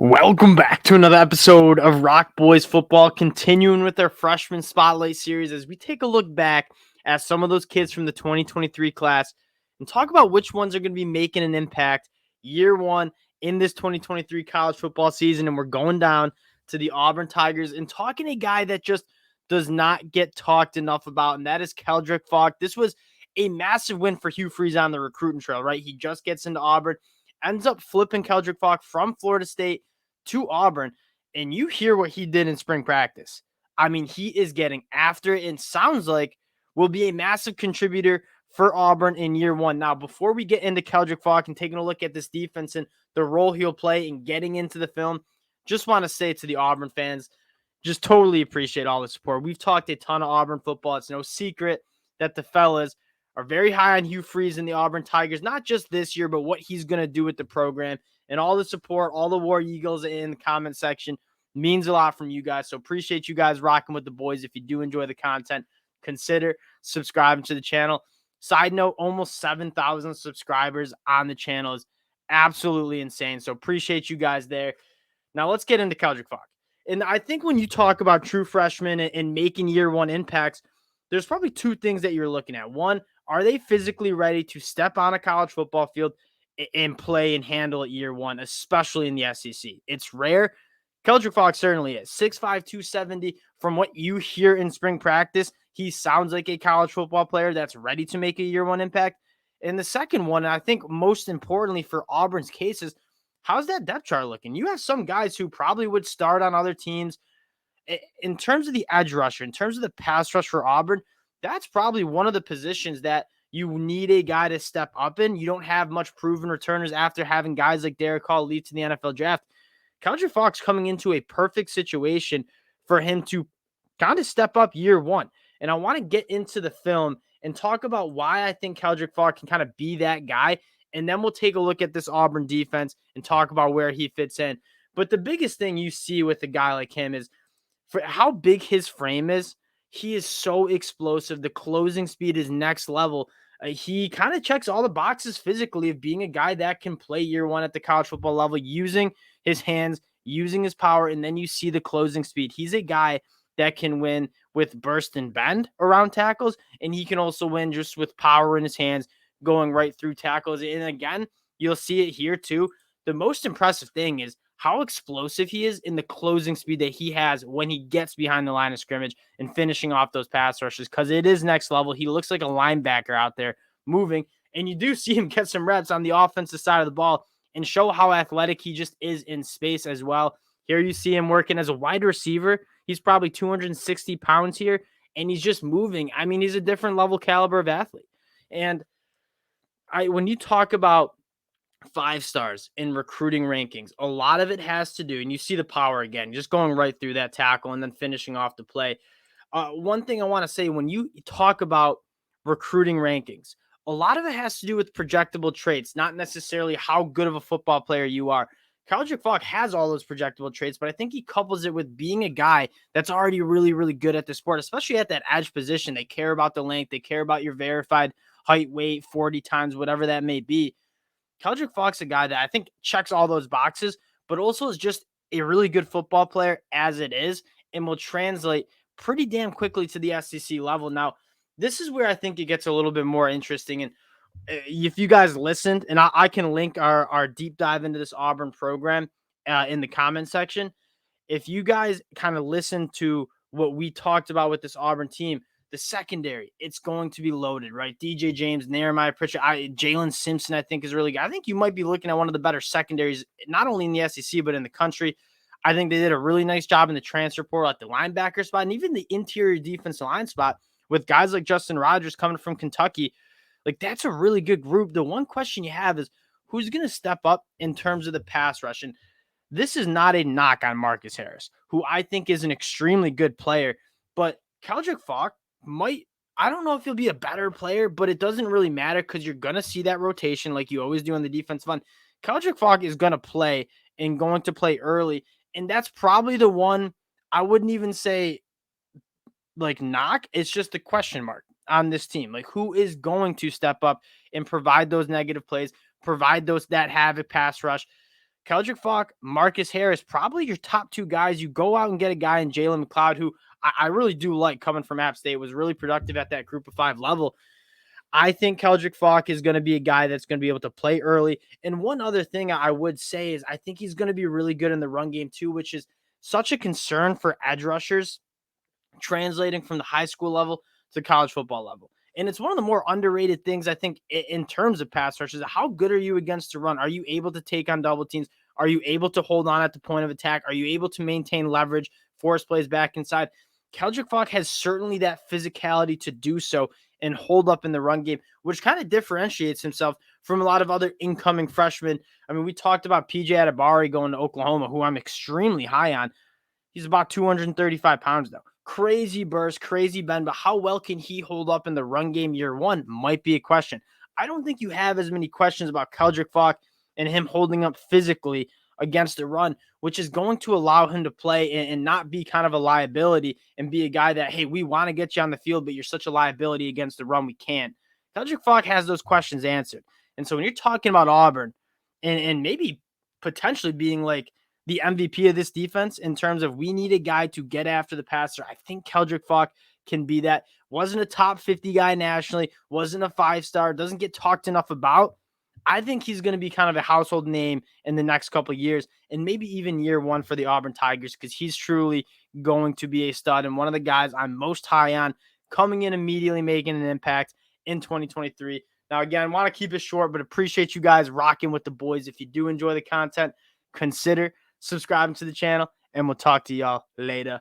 Welcome back to another episode of Rock Boys Football, continuing with our freshman spotlight series as we take a look back at some of those kids from the 2023 class and talk about which ones are going to be making an impact year one in this 2023 college football season. And we're going down to the Auburn Tigers and talking a guy that just does not get talked enough about, and that is Keldric Faulk. This was a massive win for Hugh Freeze on the recruiting trail, right? He just gets into Auburn, ends up flipping Keldric Faulk from Florida State to Auburn, and you hear what he did in spring practice. I mean, he is getting after it and sounds like will be a massive contributor for Auburn in year one. Now, before we get into Keldric Faulk and taking a look at this defense and the role he'll play in getting into the film, just want to say to the Auburn fans, just totally appreciate all the support. We've talked a ton of Auburn football. It's no secret that the fellas are very high on Hugh Freeze and the Auburn Tigers, not just this year, but what he's going to do with the program. And all the support, all the War Eagles in the comment section means a lot from you guys. So appreciate you guys rocking with the boys. If you do enjoy the content, consider subscribing to the channel. Side note, almost 7,000 subscribers on the channel is absolutely insane. So appreciate you guys there. Now let's get into Keldric Faulk. And I think when you talk about true freshmen and making year one impacts, there's probably two things that you're looking at. One, are they physically ready to step on a college football field and play and handle it year one, especially in the SEC? It's rare. Keldric Faulk certainly is. 6'5", 270. From what you hear in spring practice, he sounds like a college football player that's ready to make a year one impact. And the second one, and I think most importantly for Auburn's case, is how's that depth chart looking? You have some guys who probably would start on other teams. In terms of the edge rusher, in terms of the pass rush for Auburn, that's probably one of the positions that you need a guy to step up in. You don't have much proven returners after having guys like Derek Hall lead to the NFL draft. Keldric Faulk's coming into a perfect situation for him to kind of step up year one. And I want to get into the film and talk about why I think Keldric Faulk can kind of be that guy. And then we'll take a look at this Auburn defense and talk about where he fits in. But the biggest thing you see with a guy like him is for how big his frame is. He is so explosive. The closing speed is next level. He kind of checks all the boxes physically of being a guy that can play year one at the college football level, using his hands, using his power, and then you see the closing speed. He's a guy that can win with burst and bend around tackles, and he can also win just with power in his hands going right through tackles. And again, you'll see it here too. The most impressive thing is how explosive he is in the closing speed that he has when he gets behind the line of scrimmage and finishing off those pass rushes, because it is next level. He looks like a linebacker out there moving, and you do see him get some reps on the offensive side of the ball and show how athletic he just is in space as well. Here you see him working as a wide receiver. He's probably 260 pounds here, and he's just moving. I mean, he's a different level caliber of athlete. And when you talk about 5 stars in recruiting rankings, a lot of it has to do, and you see the power again, just going right through that tackle and then finishing off the play. One thing I want to say, when you talk about recruiting rankings, a lot of it has to do with projectable traits, not necessarily how good of a football player you are. Keldric Faulk has all those projectable traits, but I think he couples it with being a guy that's already really, really good at the sport, especially at that edge position. They care about the length. They care about your verified height, weight, 40 times, whatever that may be. Keldric Faulk's a guy that I think checks all those boxes, but also is just a really good football player as it is and will translate pretty damn quickly to the SEC level. Now, this is where I think it gets a little bit more interesting. And if you guys listened, and I can link our deep dive into this Auburn program in the comment section. If you guys kind of listen to what we talked about with this Auburn team, the secondary, it's going to be loaded, right? DJ James, Nehemiah Pritchett, Jalen Simpson, I think is really good. I think you might be looking at one of the better secondaries, not only in the SEC, but in the country. I think they did a really nice job in the transfer portal at the linebacker spot and even the interior defensive line spot with guys like Justin Rogers coming from Kentucky. Like, that's a really good group. The one question you have is who's going to step up in terms of the pass rush? And this is not a knock on Marcus Harris, who I think is an extremely good player, but Keldric Faulk might, I don't know if he'll be a better player, but it doesn't really matter because you're going to see that rotation like you always do on the defensive end. Keldric Faulk is going to play and going to play early, and that's probably the one I wouldn't even say like knock. It's just a question mark on this team. Like, who is going to step up and provide those negative plays, provide those that havoc pass rush? Keldric Faulk, Marcus Harris, probably your top two guys. You go out and get a guy in Jalen McLeod, who I really do like coming from App State, was really productive at that group of five level. I think Keldric Faulk is going to be a guy that's going to be able to play early. And one other thing I would say is I think he's going to be really good in the run game too, which is such a concern for edge rushers translating from the high school level to college football level. And it's one of the more underrated things, I think, in terms of pass rushes. How good are you against the run? Are you able to take on double teams? Are you able to hold on at the point of attack? Are you able to maintain leverage, force plays back inside? Keldric Faulk has certainly that physicality to do so and hold up in the run game, which kind of differentiates himself from a lot of other incoming freshmen. I mean, we talked about PJ Adibari going to Oklahoma, who I'm extremely high on. He's about 235 pounds, though. Crazy burst, crazy bend, but how well can he hold up in the run game year one might be a question. I don't think you have as many questions about Keldric Faulk and him holding up physically against the run, which is going to allow him to play and not be kind of a liability and be a guy that, hey, we want to get you on the field, but you're such a liability against the run, we can't. Keldric Faulk has those questions answered. And so when you're talking about Auburn and maybe potentially being like the MVP of this defense in terms of we need a guy to get after the passer, I think Keldric Faulk can be that. Wasn't a top 50 guy nationally, wasn't a 5-star, doesn't get talked enough about. I think he's going to be kind of a household name in the next couple of years and maybe even year one for the Auburn Tigers because he's truly going to be a stud and one of the guys I'm most high on coming in immediately making an impact in 2023. Now, again, I want to keep it short, but appreciate you guys rocking with the boys. If you do enjoy the content, consider subscribing to the channel, and we'll talk to y'all later.